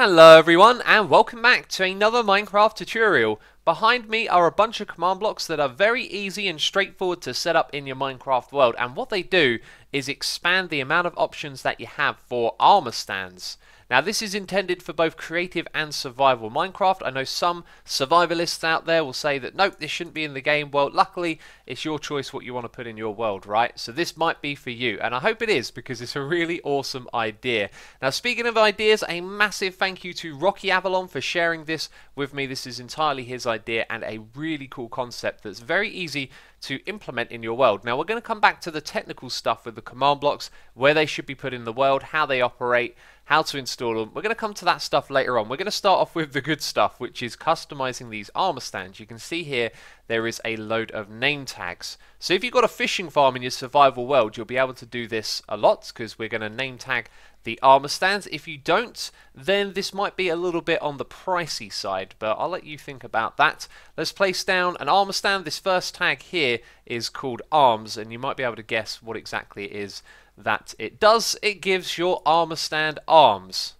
Hello everyone and welcome back to another Minecraft tutorial. Behind me are a bunch of command blocks that are very easy and straightforward to set up in your Minecraft world, and what they do is expand the amount of options that you have for armor stands. Now this is intended for both creative and survival Minecraft. I know some survivalists out there will say that nope, this shouldn't be in the game. Well, luckily it's your choice what you want to put in your world, right? So this might be for you, and I hope it is because it's a really awesome idea. Now speaking of ideas, a massive thank you to Rocky Avalon for sharing this with me. This is entirely his idea and a really cool concept that's very easy to implement in your world. Now we're going to come back to the technical stuff with the command blocks, where they should be put in the world, how they operate, how to install them. We're going to come to that stuff later on. We're going to start off with the good stuff, which is customizing these armor stands. You can see here there is a load of name tags. So if you've got a fishing farm in your survival world, you'll be able to do this a lot because we're going to name tag the armor stands. If you don't, then this might be a little bit on the pricey side, but I'll let you think about that. Let's place down an armor stand. This first tag here is called arms, and you might be able to guess what exactly it is that it does. It gives your armor stand arms.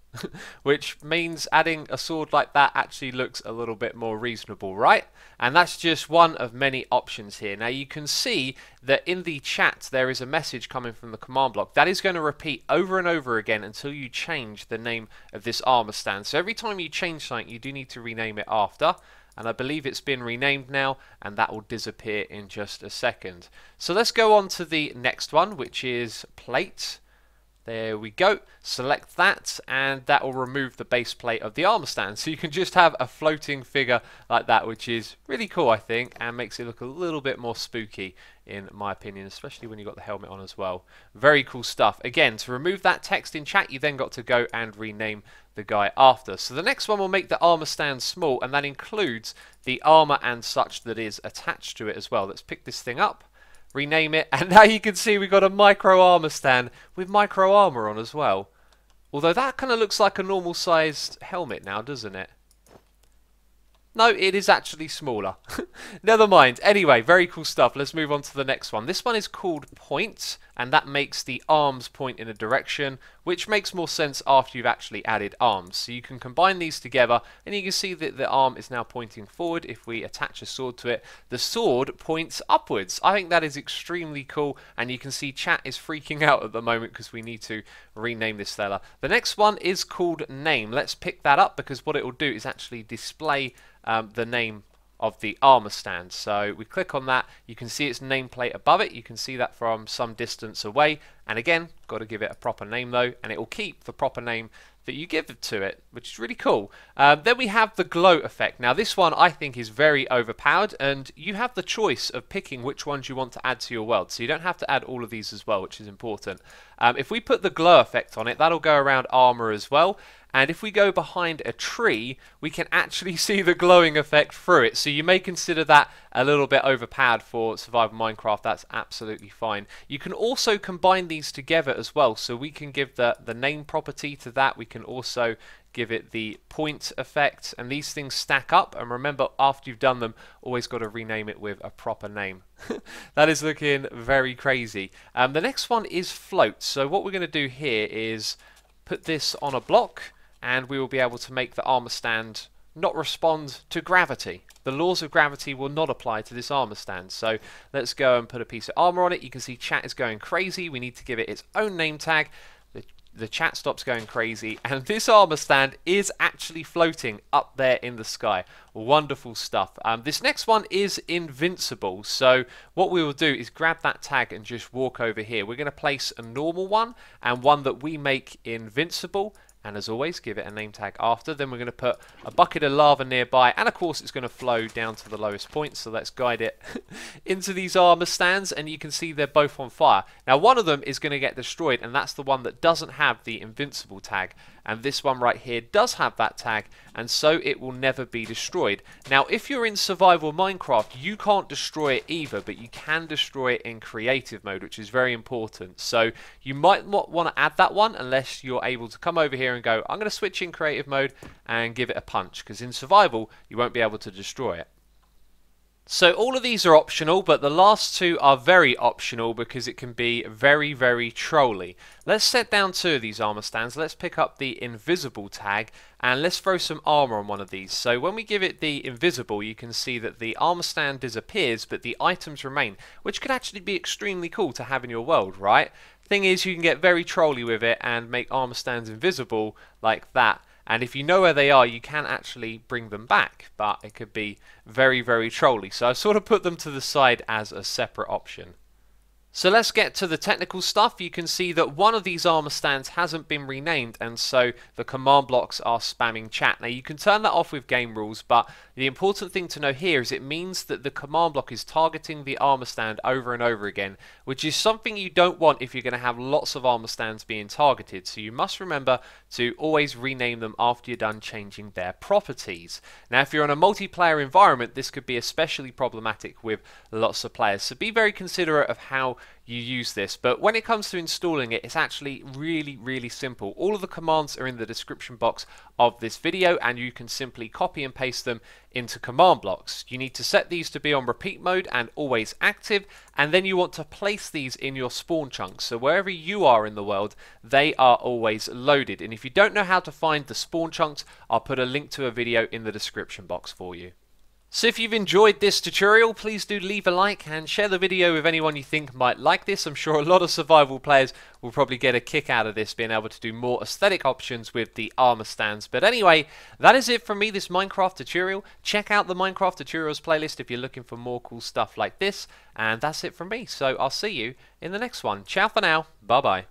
Which means adding a sword like that actually looks a little bit more reasonable, right? And that's just one of many options here. Now you can see that in the chat there is a message coming from the command block that is going to repeat over and over again until you change the name of this armor stand. So every time you change something, you do need to rename it after. And I believe it's been renamed now, and that will disappear in just a second. So let's go on to the next one, which is plate. There we go. Select that, and that will remove the base plate of the armor stand. So you can just have a floating figure like that, which is really cool, I think, and makes it look a little bit more spooky, in my opinion, especially when you've got the helmet on as well. Very cool stuff. Again, to remove that text in chat, you then got to go and rename the guy after. So the next one will make the armor stand small, and that includes the armor and such that is attached to it as well. Let's pick this thing up, rename it, and now you can see we've got a micro armor stand with micro armor on as well. Although that kind of looks like a normal sized helmet now, doesn't it? No, it is actually smaller. Never mind. Anyway, very cool stuff. Let's move on to the next one. This one is called point, and that makes the arms point in a direction, which makes more sense after you've actually added arms. So you can combine these together, and you can see that the arm is now pointing forward. If we attach a sword to it, the sword points upwards. I think that is extremely cool, and you can see chat is freaking out at the moment because we need to rename this fella. The next one is called name. Let's pick that up because what it will do is actually display the name of the armor stand. So we click on that, you can see its nameplate above it, you can see that from some distance away, and again, got to give it a proper name though, and it will keep the proper name that you give it to it, which is really cool. Then we have the glow effect. Now this one I think is very overpowered, and you have the choice of picking which ones you want to add to your world, so you don't have to add all of these as well, which is important. If we put the glow effect on it, that'll go around armor as well. And if we go behind a tree, we can actually see the glowing effect through it. So you may consider that a little bit overpowered for survival Minecraft. That's absolutely fine. You can also combine these together as well. So we can give the name property to that. We can also give it the point effect. And these things stack up. And remember, after you've done them, always got to rename it with a proper name. That is looking very crazy. The next one is float. So what we're going to do here is put this on a block, and we will be able to make the armor stand not respond to gravity. The laws of gravity will not apply to this armor stand. So let's go and put a piece of armor on it. You can see chat is going crazy. We need to give it its own name tag. The chat stops going crazy, and this armor stand is actually floating up there in the sky. Wonderful stuff. This next one is invincible. So what we will do is grab that tag and just walk over here. We're going to place a normal one and one that we make invincible. And as always, give it a name tag after. Then we're going to put a bucket of lava nearby, and of course it's going to flow down to the lowest point. So let's guide it into these armor stands, and you can see they're both on fire. Now one of them is going to get destroyed, and that's the one that doesn't have the invincible tag. And this one right here does have that tag, and so it will never be destroyed. Now if you're in survival Minecraft, you can't destroy it either, but you can destroy it in creative mode, which is very important. So you might not want to add that one unless you're able to come over here and go, I'm going to switch in creative mode and give it a punch, because in survival you won't be able to destroy it. So all of these are optional, but the last two are very optional because it can be very, very trolly. Let's set down two of these armor stands. Let's pick up the invisible tag and let's throw some armor on one of these. So when we give it the invisible, you can see that the armor stand disappears, but the items remain, which could actually be extremely cool to have in your world, right? Thing is, you can get very trolly with it and make armor stands invisible like that. And if you know where they are, you can actually bring them back, but it could be very, very trolly. So I've sort of put them to the side as a separate option. So let's get to the technical stuff. You can see that one of these armor stands hasn't been renamed, and so the command blocks are spamming chat. Now you can turn that off with game rules, but the important thing to know here is it means that the command block is targeting the armor stand over and over again, which is something you don't want if you're going to have lots of armor stands being targeted. So you must remember to always rename them after you're done changing their properties. Now if you're in a multiplayer environment, this could be especially problematic with lots of players, so be very considerate of how you use this. But when it comes to installing it, it's actually really simple. All of the commands are in the description box of this video, and you can simply copy and paste them into command blocks. You need to set these to be on repeat mode and always active, and then you want to place these in your spawn chunks. So wherever you are in the world, they are always loaded. And if you don't know how to find the spawn chunks, I'll put a link to a video in the description box for you. So if you've enjoyed this tutorial, please do leave a like and share the video with anyone you think might like this. I'm sure a lot of survival players will probably get a kick out of this, being able to do more aesthetic options with the armor stands. But anyway, that is it from me, this Minecraft tutorial. Check out the Minecraft tutorials playlist if you're looking for more cool stuff like this. And that's it from me, so I'll see you in the next one. Ciao for now, bye bye.